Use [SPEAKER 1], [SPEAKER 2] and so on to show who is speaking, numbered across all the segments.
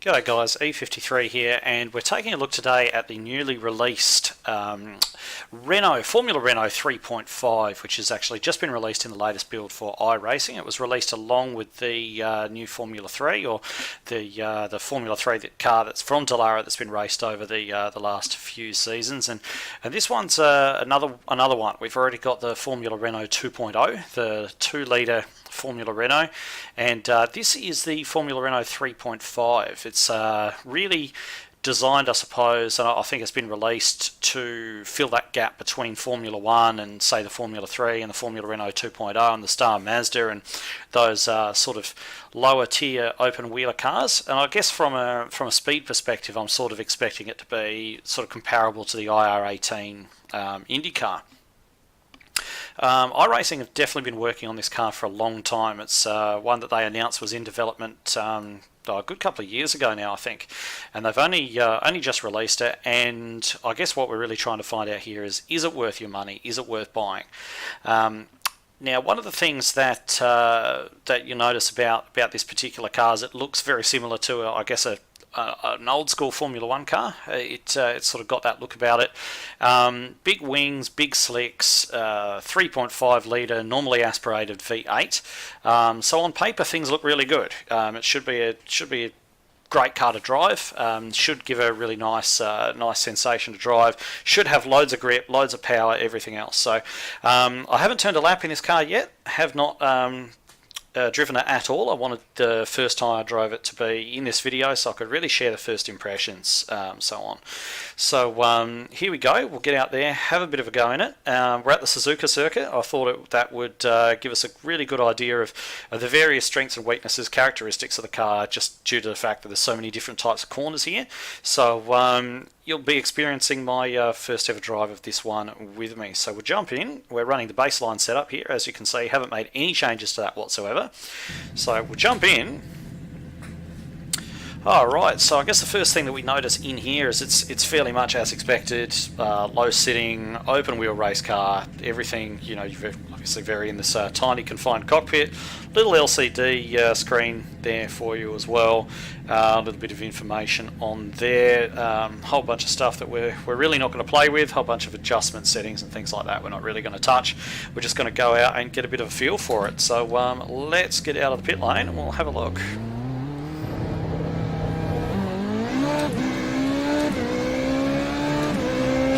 [SPEAKER 1] G'day guys, E53 here, and we're taking a look today at the newly released Formula Renault 3.5, which has actually just been released in the latest build for iRacing. It was released along with the new Formula 3, or the Formula 3 car that's from Dallara that's been raced over the last few seasons, and this one's another one. We've already got the Formula Renault 2.0, the 2-litre Formula Renault, and this is the Formula Renault 3.5. It's really designed, I suppose, and I think it's been released to fill that gap between Formula 1 and, say, the Formula 3 and the Formula Renault 2.0 and the Star Mazda and those sort of lower tier open wheeler cars. And I guess from a speed perspective, I'm sort of expecting it to be sort of comparable to the IR18 Indy car. iRacing have definitely been working on this car for a long time. It's one that they announced was in development a good couple of years ago now, I think, and they've only just released it. And I guess what we're really trying to find out here is it worth your money? Is it worth buying? Now, one of the things that that you notice about this particular car is it looks very similar to, I guess, an old school Formula 1 car. It's sort of got that look about it. Big wings, big slicks, 3.5 litre, normally aspirated V8. So on paper things look really good. It should be a great car to drive. Should give a really nice sensation to drive. Should have loads of grip, loads of power, everything else. So I haven't turned a lap in this car yet. Have not driven it at all. I wanted the first time I drove it to be in this video so I could really share the first impressions, so on. So here we go. We'll get out there, have a bit of a go in it. We're at the Suzuka circuit. I thought that would give us a really good idea of the various strengths and weaknesses, characteristics of the car, just due to the fact that there's so many different types of corners here. So you'll be experiencing my first ever drive of this one with me. So we'll jump in. We're running the baseline setup here. As you can see, haven't made any changes to that whatsoever. So we'll jump in. Alright, so I guess the first thing that we notice in here is it's fairly much as expected. Low sitting, open wheel race car, everything, you know, you're obviously very in this tiny confined cockpit. Little LCD screen there for you as well. A little bit of information on there. Whole bunch of stuff that we're really not going to play with. Whole bunch of adjustment settings and things like that we're not really going to touch. We're just going to go out and get a bit of a feel for it. So let's get out of the pit lane and we'll have a look.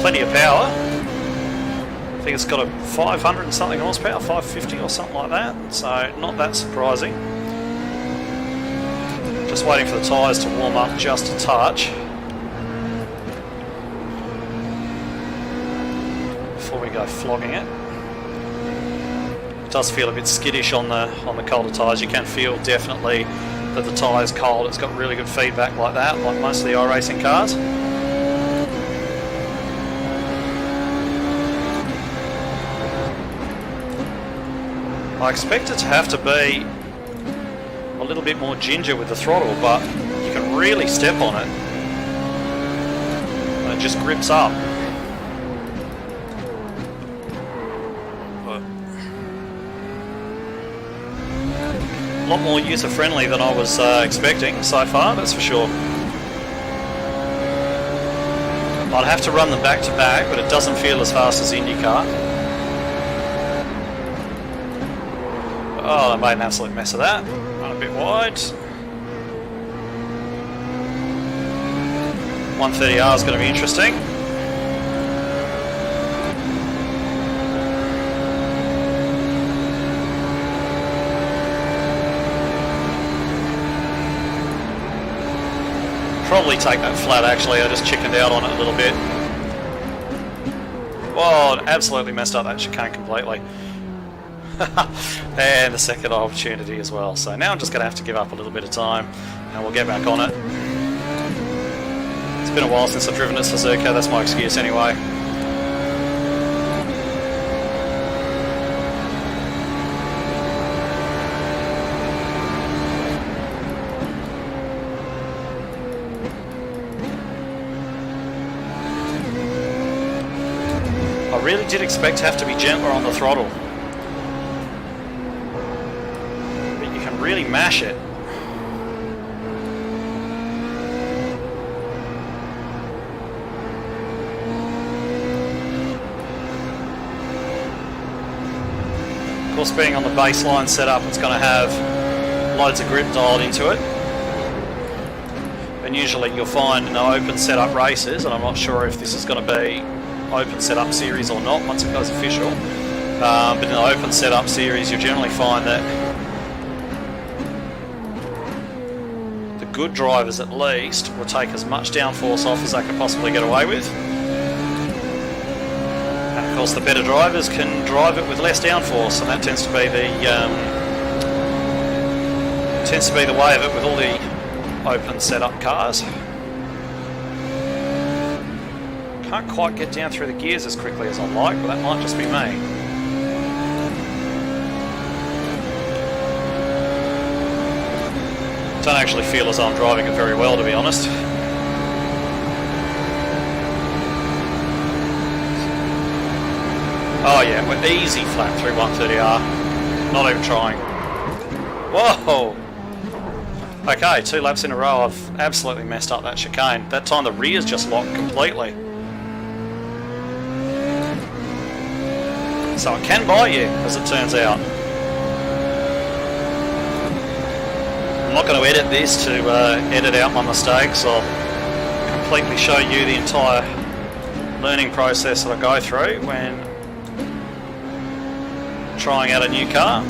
[SPEAKER 1] Plenty of power. I think it's got a 500 and something horsepower, 550 or something like that, so not that surprising. Just waiting for the tyres to warm up just a touch before we go flogging it. It does feel a bit skittish on the colder tyres. You can feel definitely that the tyre's cold. It's got really good feedback like that, like most of the iRacing cars. I expect it to have to be a little bit more ginger with the throttle, but you can really step on it and it just grips up. A lot more user-friendly than I was expecting so far, that's for sure. I'd have to run them back to back, but it doesn't feel as fast as IndyCar. Oh, I made an absolute mess of that. Run a bit wide. 130R is going to be interesting. Probably take that flat actually, I just chickened out on it a little bit. Whoa, absolutely messed up that chicane completely. And the second opportunity as well. So now I'm just going to have to give up a little bit of time and we'll get back on it. It's been a while since I've driven at Suzuka, that's my excuse anyway. I really did expect to have to be gentler on the throttle. Really mash it. course, being on the baseline setup, it's going to have loads of grip dialed into it. And usually you'll find in the open setup races, and I'm not sure if this is going to be open setup series or not once it goes official, but in the open setup series you generally find that the good drivers at least will take as much downforce off as they can possibly get away with. And of course the better drivers can drive it with less downforce, and that tends to be the way of it with all the open setup cars. Can't quite get down through the gears as quickly as I'd like, but that might just be me. Don't actually feel as though I'm driving it very well, to be honest. Oh yeah, we're easy flat through 130R. Not even trying. Whoa! Okay, 2 laps in a row I've absolutely messed up that chicane. That time the rear's just locked completely. So it can buy you, as it turns out. I'm not going to edit this to edit out my mistakes. I'll completely show you the entire learning process that I go through when trying out a new car.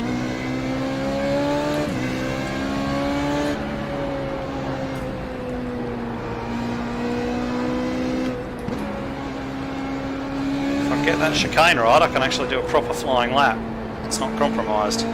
[SPEAKER 1] Get that chicane right, I can actually do a proper flying lap. It's not compromised.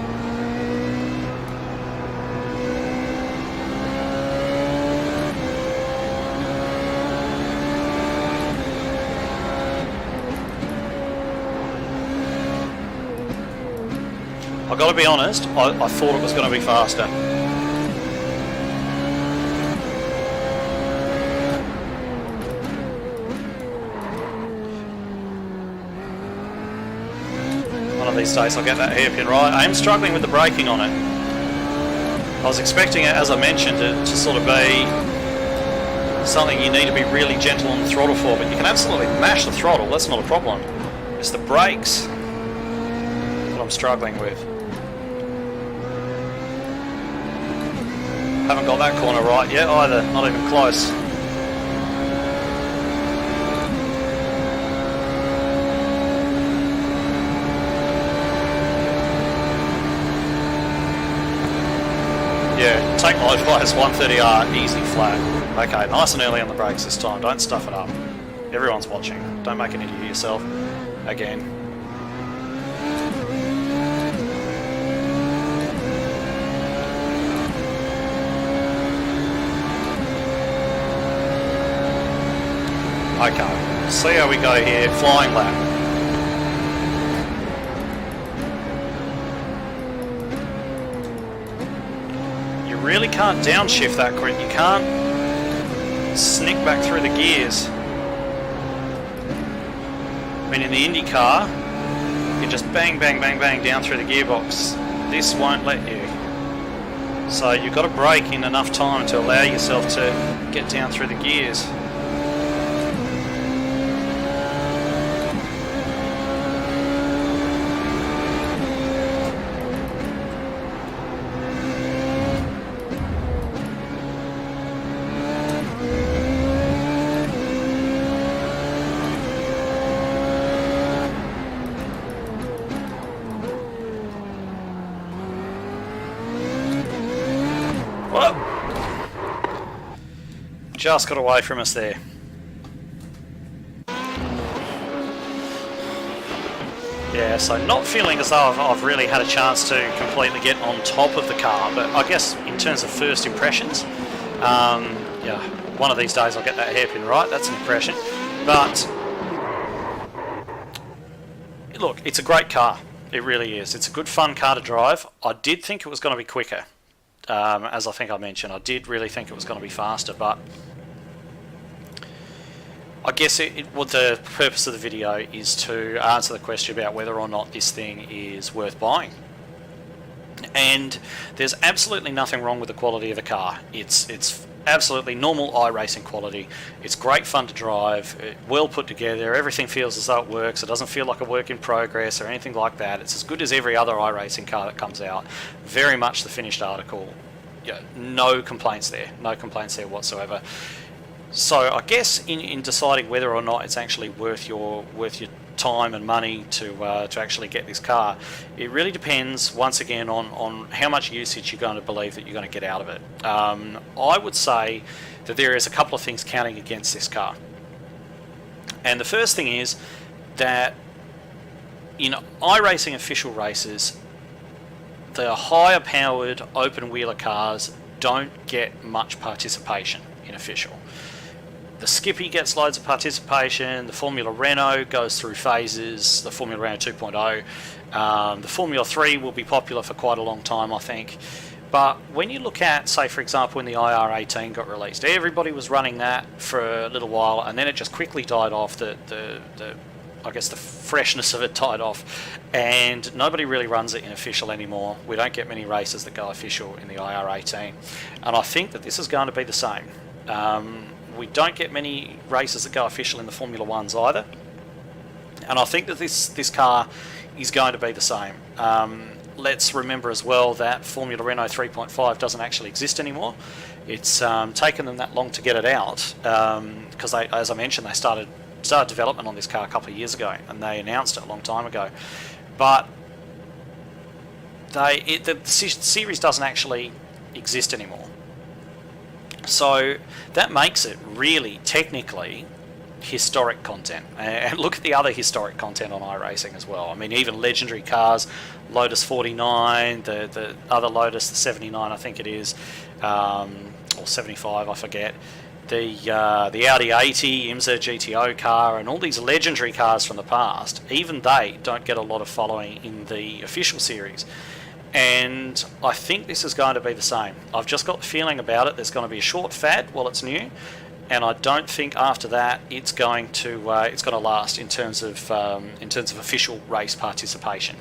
[SPEAKER 1] I've got to be honest, I thought it was going to be faster. These days I'll get that hairpin right. I am struggling with the braking on it. I was expecting it, as I mentioned, to sort of be something you need to be really gentle on the throttle for, but you can absolutely mash the throttle, that's not a problem. It's the brakes that I'm struggling with. Haven't got that corner right yet either, not even close. Yeah, take my advice, 130R, easy flat. Okay, nice and early on the brakes this time, don't stuff it up. Everyone's watching, don't make an idiot of yourself. Again. Okay, see how we go here, flying lap. Really can't downshift that quick. You can't sneak back through the gears. I mean, in the Indy car, you just bang, bang, bang, bang down through the gearbox. This won't let you. So you've got to brake in enough time to allow yourself to get down through the gears. Just got away from us there. Yeah, so not feeling as though I've really had a chance to completely get on top of the car, but I guess in terms of first impressions, yeah, one of these days I'll get that hairpin right, that's an impression. But look, it's a great car, it really is. It's a good fun car to drive. I did think it was going to be quicker, as I think I mentioned. I did really think it was going to be faster, but I guess what the purpose of the video is to answer the question about whether or not this thing is worth buying. And there's absolutely nothing wrong with the quality of the car. It's absolutely normal iRacing quality. It's great fun to drive, well put together, everything feels as though it works, it doesn't feel like a work in progress or anything like that. It's as good as every other iRacing car that comes out. Very much the finished article. Yeah, no complaints there whatsoever. So I guess in deciding whether or not it's actually worth your time and money to actually get this car, it really depends once again on how much usage you're going to believe that you're going to get out of it. I would say that there is a couple of things counting against this car, and the first thing is that in iRacing official races, the higher powered open wheeler cars don't get much participation in official. The Skippy gets loads of participation, the Formula Renault goes through phases, the Formula Renault 2.0, the Formula 3 will be popular for quite a long time, I think. But when you look at, say for example, when the IR18 got released, everybody was running that for a little while, and then it just quickly died off. I guess the freshness of it died off, and nobody really runs it in official anymore. We don't get many races that go official in the IR18, and I think that this is going to be the same. We don't get many races that go official in the Formula 1s either, and I think that this car is going to be the same. Let's remember as well that Formula Renault 3.5 doesn't actually exist anymore. It's taken them that long to get it out because, as I mentioned, they started development on this car a couple of years ago, and they announced it a long time ago. But the series doesn't actually exist anymore. So that makes it really technically historic content. And look at the other historic content on iRacing as well. I mean, even legendary cars, Lotus 49, the other Lotus, the 79 I think it is, or 75, I forget. The Audi 80, IMSA GTO car, and all these legendary cars from the past, even they don't get a lot of following in the official series. And I think this is going to be the same. I've just got the feeling about it. There's going to be a short fad while it's new, and I don't think after that it's going to last in terms of official race participation.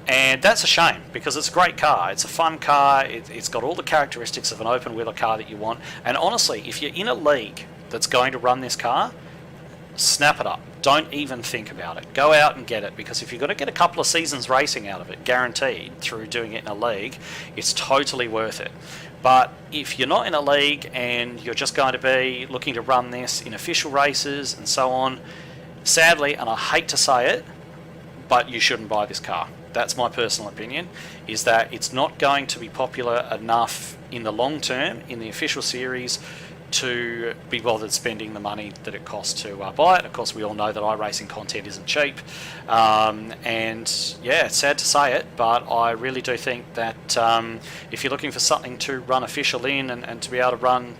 [SPEAKER 1] And that's a shame, because it's a great car. It's a fun car. It's got all the characteristics of an open wheeler car that you want. And honestly, if you're in a league that's going to run this car, snap it up. Don't even think about it. Go out and get it, because if you're going to get a couple of seasons racing out of it, guaranteed, through doing it in a league, it's totally worth it. But if you're not in a league and you're just going to be looking to run this in official races and so on, sadly, and I hate to say it, but you shouldn't buy this car. That's my personal opinion, is that it's not going to be popular enough in the long term in the official series to be bothered spending the money that it costs to buy it. Of course, we all know that iRacing content isn't cheap, and yeah, it's sad to say it, but I really do think that if you're looking for something to run official in and to be able to run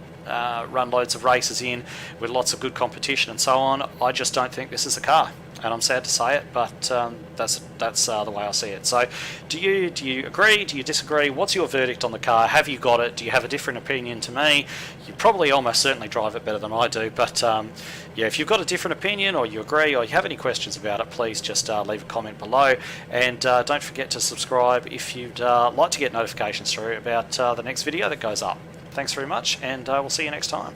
[SPEAKER 1] loads of races in with lots of good competition and so on, I just don't think this is a car. And I'm sad to say it, but that's the way I see it. So, do you agree? Do you disagree? What's your verdict on the car? Have you got it? Do you have a different opinion to me? You probably almost certainly drive it better than I do, but yeah, if you've got a different opinion, or you agree, or you have any questions about it, please just leave a comment below, and don't forget to subscribe if you'd like to get notifications through about the next video that goes up. Thanks very much, and we'll see you next time.